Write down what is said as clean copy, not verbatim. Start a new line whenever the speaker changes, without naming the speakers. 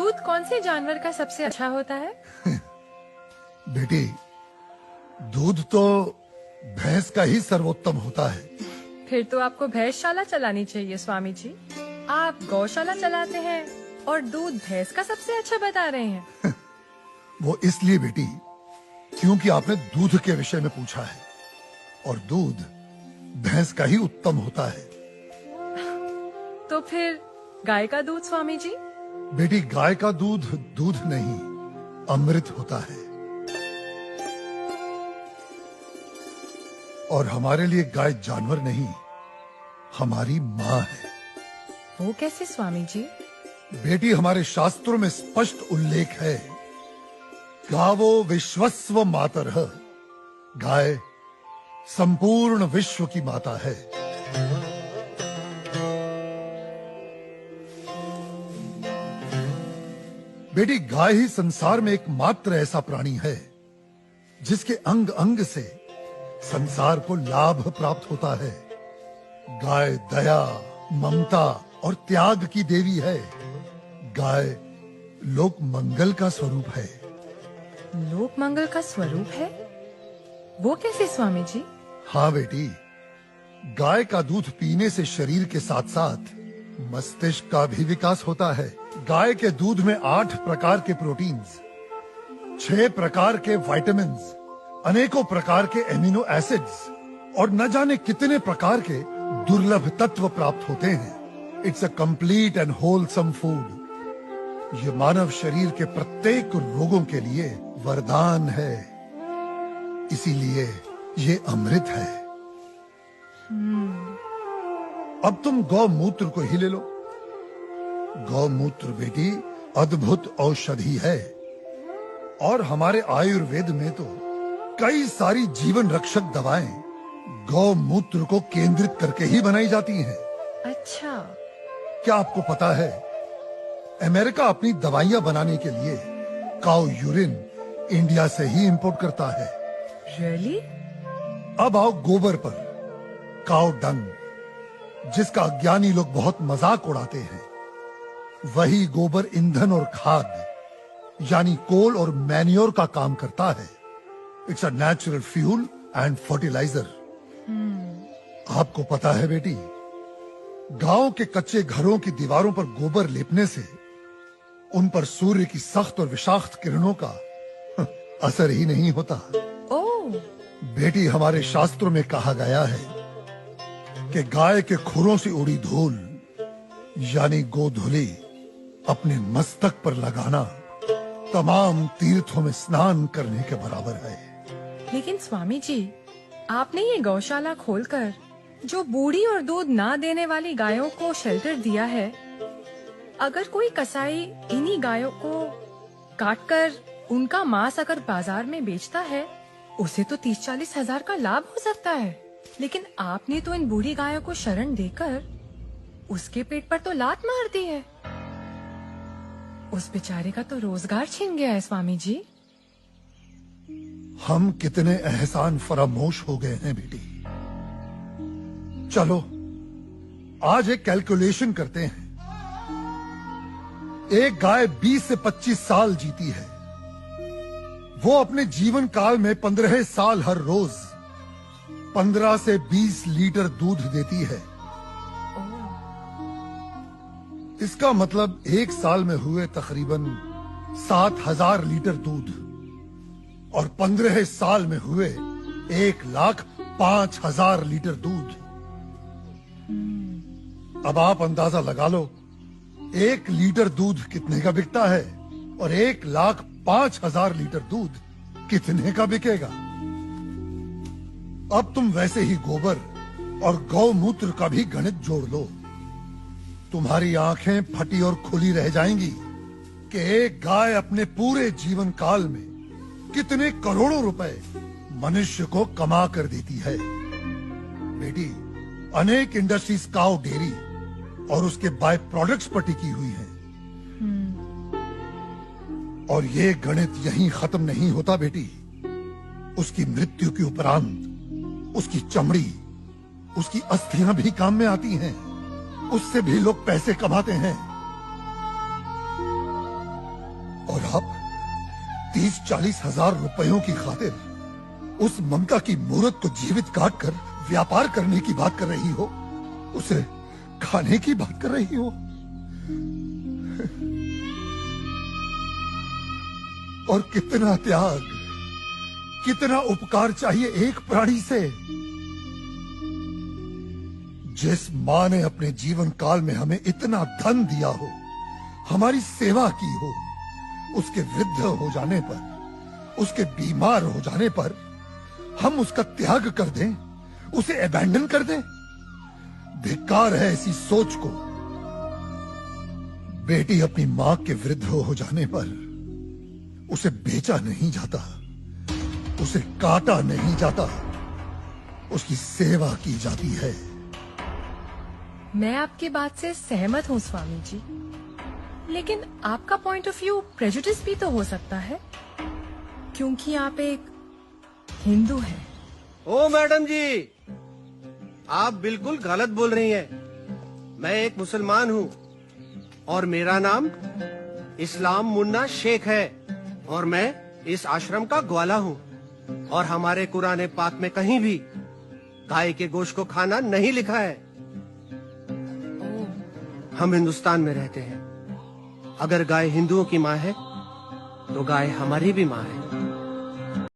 दूध कौन से जानवर का सबसे अच्छा होता है?
बेटी, दूध तो भैंस का ही सर्वोत्तम होता है।
फिर तो आपको भैंसशाला चलानी चाहिए स्वामी जी। आप गौशाला चलाते हैं और दूध भैंस का सबसे अच्छा बता रहे हैं।
वो इसलिए बेटी क्योंकि आपने दूध के विषय में पूछा है, और दूध भैंस का ही उत्तम होता है।
तो फिर गाय का दूध स्वामी जी?
बेटी, गाय का दूध दूध नहीं, अमृत होता है। और हमारे लिए गाय जानवर नहीं, हमारी माँ है।
वो कैसे स्वामी जी?
बेटी, हमारे शास्त्रों में स्पष्ट उल्लेख है, गावो विश्वस्व मातरः, गाय संपूर्ण विश्व की माता है। बेटी, गाय ही संसार में एकमात्र ऐसा प्राणी है जिसके अंग अंग से संसार को लाभ प्राप्त होता है। गाय दया, ममता और त्याग की देवी है। गाय लोक मंगल का स्वरूप है।
लोक मंगल का स्वरूप है? वो कैसे स्वामी जी?
हाँ बेटी, गाय का दूध पीने से शरीर के साथ साथ मस्तिष्क का भी विकास होता है। गाय के दूध में 8 प्रकार के प्रोटीन्स, 6 प्रकार के विटामिन्स, अनेकों प्रकार के एमिनो एसिड्स और न जाने कितने प्रकार के दुर्लभ तत्व प्राप्त होते हैं। It's a complete and wholesome food. ये मानव शरीर के प्रत्येक रोगों के लिए वरदान है, इसीलिए ये अमृत है। अब तुम गौमूत्र को ही ले लो। गौमूत्र बेटी अद्भुत औषधि है, और हमारे आयुर्वेद में तो कई सारी जीवन रक्षक दवाएं गौमूत्र को केंद्रित करके ही बनाई जाती हैं।
अच्छा।
क्या आपको पता है, अमेरिका अपनी दवाइयां बनाने के लिए काऊ यूरिन इंडिया से ही इंपोर्ट करता है।
रियली?
अब आओ गोबर पर। काऊ डंग, जिसका अज्ञानी लोग बहुत मजाक उड़ाते हैं, वही गोबर ईंधन और खाद यानी कोल और मैन्योर का काम करता है। It's a natural fuel and fertiliser. आपको पता है बेटी, गांव के कच्चे घरों की दीवारों पर गोबर लेपने से उन पर सूर्य की सख्त और विषाक्त किरणों का असर ही नहीं होता।
ओह।
बेटी, हमारे शास्त्रों में कहा गया है कि गाय के खुरों से उड़ी धूल यानी गोधूली अपने मस्तक पर लगाना तमाम तीर्थों में स्नान करने के बराबर है।
लेकिन स्वामी जी, आपने ये गौशाला खोलकर जो बूढ़ी और दूध ना देने वाली गायों को शेल्टर दिया है, अगर कोई कसाई इन्हीं गायों को काटकर उनका मांस अगर बाजार में बेचता है, उसे तो 30-40 हजार का लाभ हो सकता है। लेकिन आपने तो इन बूढ़ी गायों को शरण देकर उसके पेट पर तो लात मार दी है। उस बेचारे का तो रोजगार छिन गया है स्वामी जी।
हम कितने एहसान फरामोश हो गए हैं बेटी। चलो आज एक कैलकुलेशन करते हैं। एक गाय 20 से 25 साल जीती है। वो अपने जीवन काल में 15 साल हर रोज 15 से 20 लीटर दूध देती है। इसका मतलब एक साल में हुए तकरीबन 7,000 लीटर दूध, और 15 साल में हुए 1,05,000 लीटर दूध। अब आप अंदाजा लगा लो, 1 लीटर दूध कितने का बिकता है, और 1,05,000 लीटर दूध कितने का बिकेगा। अब तुम वैसे ही गोबर और गौमूत्र का भी गणित जोड़ लो। तुम्हारी आंखें फटी और खुली रह जाएंगी कि एक गाय अपने पूरे जीवन काल में कितने करोड़ों रुपए मनुष्य को कमा कर देती है। बेटी, अनेक इंडस्ट्रीज काऊ डेयरी और उसके बाय प्रोडक्ट्स पर टिकी हुई हैं। और ये गणित यहीं खत्म नहीं होता बेटी। उसकी मृत्यु के उपरांत उसकी चमड़ी, उसकी अस्थियां भी काम में आती हैं। उससे भी लोग पैसे कमाते हैं। आप 30-40 हजार रुपयों की खातिर उस ममता की मूर्त को जीवित काट कर व्यापार करने की बात कर रही हो, उसे खाने की बात कर रही हो। और कितना त्याग, कितना उपकार चाहिए एक प्राणी से। जिस मां ने अपने जीवन काल में हमें इतना धन दिया हो, हमारी सेवा की हो, उसके वृद्ध हो जाने पर, उसके बीमार हो जाने पर हम उसका त्याग कर दें, उसे अबैंडन कर दें। धिक्कार है ऐसी सोच को। बेटी अपनी मां के वृद्ध हो जाने पर उसे बेचा नहीं जाता, उसे काटा नहीं जाता, उसकी सेवा की जाती है।
मैं आपकी बात से सहमत हूँ स्वामी जी, लेकिन आपका पॉइंट ऑफ व्यू प्रेजुडिस भी तो हो सकता है, क्योंकि आप एक हिंदू हैं।
ओ मैडम जी, आप बिल्कुल गलत बोल रही हैं। मैं एक मुसलमान हूँ और मेरा नाम इस्लाम मुन्ना शेख है और मैं इस आश्रम का ग्वाला हूँ। और हमारे कुरान पाक में कहीं भी गाय के गोश्त को खाना नहीं लिखा है। हम हिंदुस्तान में रहते हैं। अगर गाय हिंदुओं की माँ है तो गाय हमारी भी माँ है।